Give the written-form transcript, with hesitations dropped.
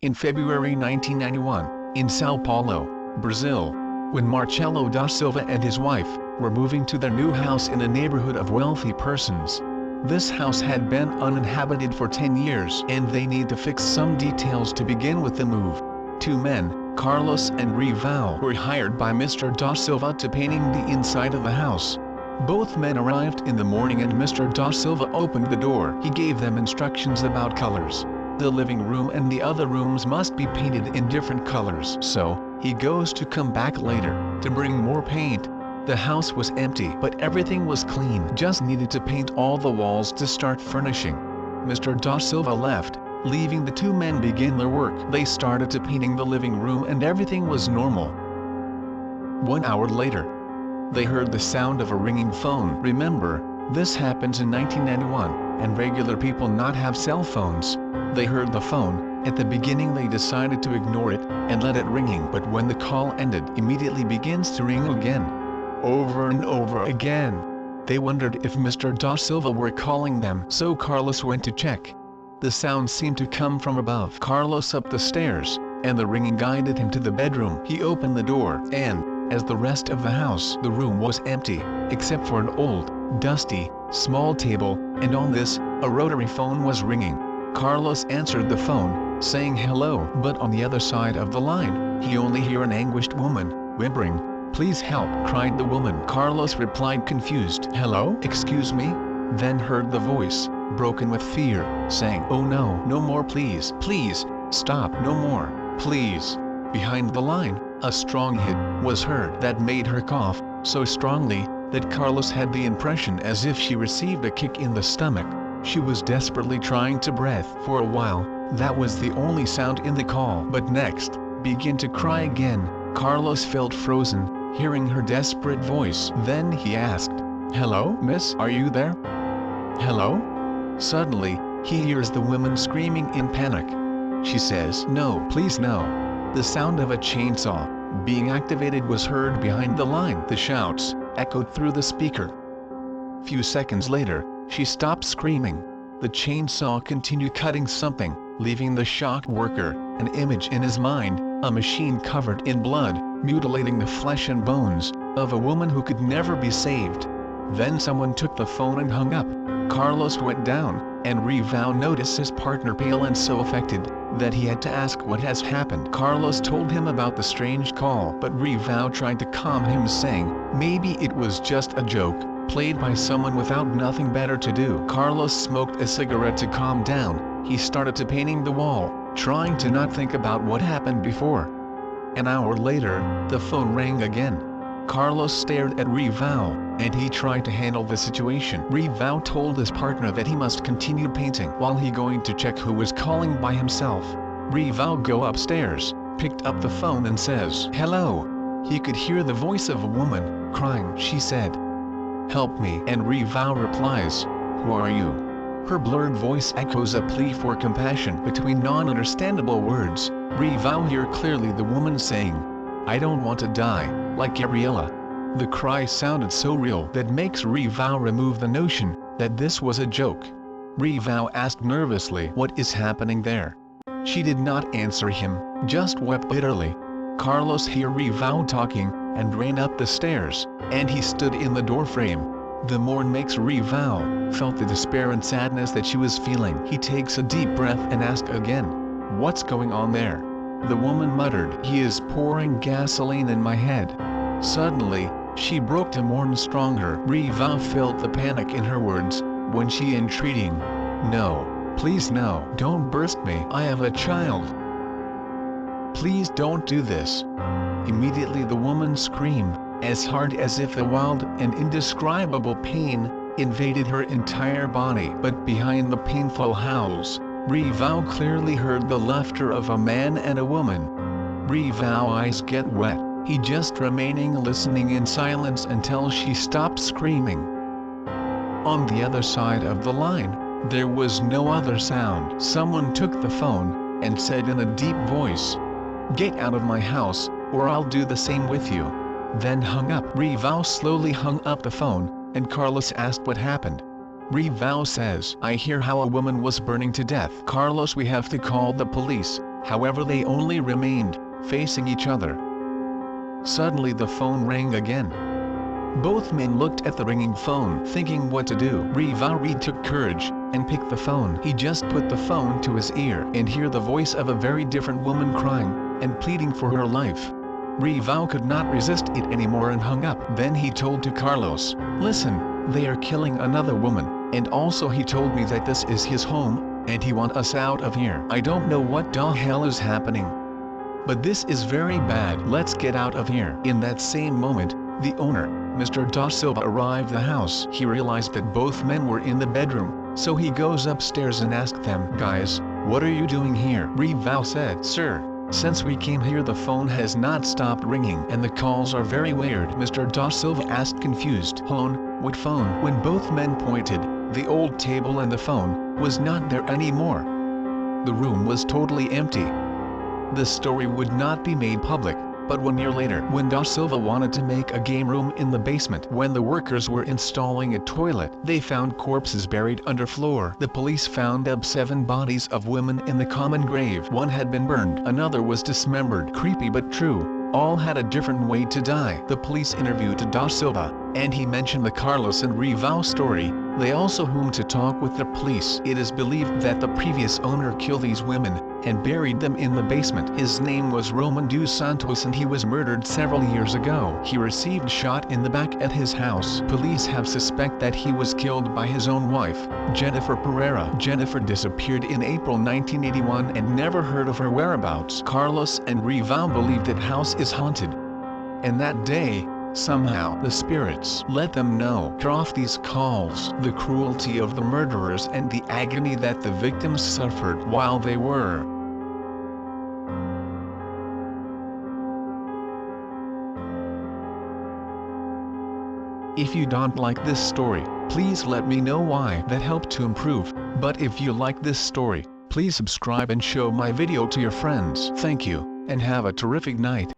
In February 1991, in Sao Paulo, Brazil, when Marcelo da Silva and his wife were moving to their new house in a neighborhood of wealthy persons. This house had been uninhabited for 10 years and they need to fix some details to begin with the move. Two men, Carlos and Rival, were hired by Mr. da Silva to painting the inside of the house. Both men arrived in the morning and Mr. da Silva opened the door. He gave them instructions about colors. The living room and the other rooms must be painted in different colors. So, he goes to come back later, to bring more paint. The house was empty but everything was clean. Just needed to paint all the walls to start furnishing. Mr. da Silva left, leaving the two men begin their work. They started to painting the living room and everything was normal. 1 hour later, they heard the sound of a ringing phone. Remember, this happens in 1991, and regular people not have cell phones. They heard the phone. At the beginning they decided to ignore it, and let it ringing. But when the call ended, immediately begins to ring again. Over and over again. They wondered if Mr. da Silva were calling them. So Carlos went to check. The sound seemed to come from above. Carlos up the stairs, and the ringing guided him to the bedroom. He opened the door, and, as the rest of the house, the room was empty, except for an old, dusty, small table, and on this, a rotary phone was ringing. Carlos answered the phone, saying hello, but on the other side of the line, he only heard an anguished woman, whimpering. "Please help," cried the woman. Carlos replied confused, "Hello? Excuse me?" Then heard the voice, broken with fear, saying, "Oh no, no more please, please, stop, no more, please." Behind the line, a strong hit was heard that made her cough, so strongly, that Carlos had the impression as if she received a kick in the stomach. She was desperately trying to breathe. For a while, that was the only sound in the call. But next, begin to cry again. Carlos felt frozen, hearing her desperate voice. Then he asked, "Hello, miss, are you there? Hello?" Suddenly, he hears the woman screaming in panic. She says, "No, please no." The sound of a chainsaw being activated was heard behind the line. The shouts echoed through the speaker. Few seconds later, she stopped screaming. The chainsaw continued cutting something, leaving the shocked worker an image in his mind, a machine covered in blood, mutilating the flesh and bones of a woman who could never be saved. Then someone took the phone and hung up. Carlos went down, and Rival noticed his partner pale and so affected that he had to ask what has happened. Carlos told him about the strange call, but Rival tried to calm him, saying maybe it was just a joke, played by someone without nothing better to do. Carlos smoked a cigarette to calm down. He started to painting the wall, trying to not think about what happened before. An hour later, the phone rang again. Carlos stared at Rival, and he tried to handle the situation. Rival told his partner that he must continue painting while he going to check who was calling by himself. Rival go upstairs, picked up the phone and says, "Hello." He could hear the voice of a woman, crying. She said, "Help me," and Rival replies, "Who are you?" Her blurred voice echoes a plea for compassion between non-understandable words. Rival hear clearly the woman saying, "I don't want to die, like Gabriela." The cry sounded so real that makes Rival remove the notion that this was a joke. Rival asked nervously, "What is happening there?" She did not answer him, just wept bitterly. Carlos heard Rival talking, and ran up the stairs, and he stood in the doorframe. The more makes Rival felt the despair and sadness that she was feeling. He takes a deep breath and asks again, "What's going on there?" The woman muttered, "He is pouring gasoline in my head." Suddenly, she broke to mourn stronger. Rival felt the panic in her words, when she entreating, "No, please no, don't burst me. I have a child. Please don't do this." Immediately the woman screamed, as hard as if a wild and indescribable pain invaded her entire body. But behind the painful howls, Rival clearly heard the laughter of a man and a woman. Rival's eyes get wet. He just remaining listening in silence until she stopped screaming. On the other side of the line, there was no other sound. Someone took the phone, and said in a deep voice, "Get out of my house, or I'll do the same with you." Then hung up. Rival slowly hung up the phone, and Carlos asked what happened. Rival says, "I hear how a woman was burning to death." Carlos, "We have to call the police." However, they only remained facing each other. Suddenly the phone rang again. Both men looked at the ringing phone, thinking what to do. Remeber took courage and picked the phone. He just put the phone to his ear and heard the voice of a very different woman crying and pleading for her life. Remeber could not resist it anymore and hung up. Then he told to Carlos, "Listen, they are killing another woman, and also he told me that this is his home, and he wants us out of here. I don't know what the hell is happening, but this is very bad. Let's get out of here." In that same moment, the owner, Mr. Da Silva, arrived at the house. He realized that both men were in the bedroom, so he goes upstairs and asked them, "Guys, what are you doing here?" Remeber said, "Sir, since we came here the phone has not stopped ringing and the calls are very weird." Mr. Da Silva asked confused, "Phone? What phone?" When both men pointed, the old table and the phone was not there anymore. The room was totally empty. The story would not be made public, but 1 year later, when Da Silva wanted to make a game room in the basement, when the workers were installing a toilet, they found corpses buried under floor. The police found 7 bodies of women in the common grave. One had been burned, another was dismembered. Creepy but true. All had a different way to die. The police interviewed Da Silva, and he mentioned the Carlos and Remeber story. They also whom to talk with the police. It is believed that the previous owner killed these women and buried them in the basement. His name was Roman dos Santos and he was murdered several years ago. He received shot in the back at his house. Police have suspect that he was killed by his own wife, Jennifer Pereira. Jennifer disappeared in April 1981 and never heard of her whereabouts. Carlos and Remeber believe that house is haunted, and that day, somehow the spirits let them know. Trought these calls, the cruelty of the murderers and the agony that the victims suffered while they were. If you don't like this story, please let me know why. That helped to improve. But if you like this story, please subscribe and show my video to your friends. Thank you, and have a terrific night.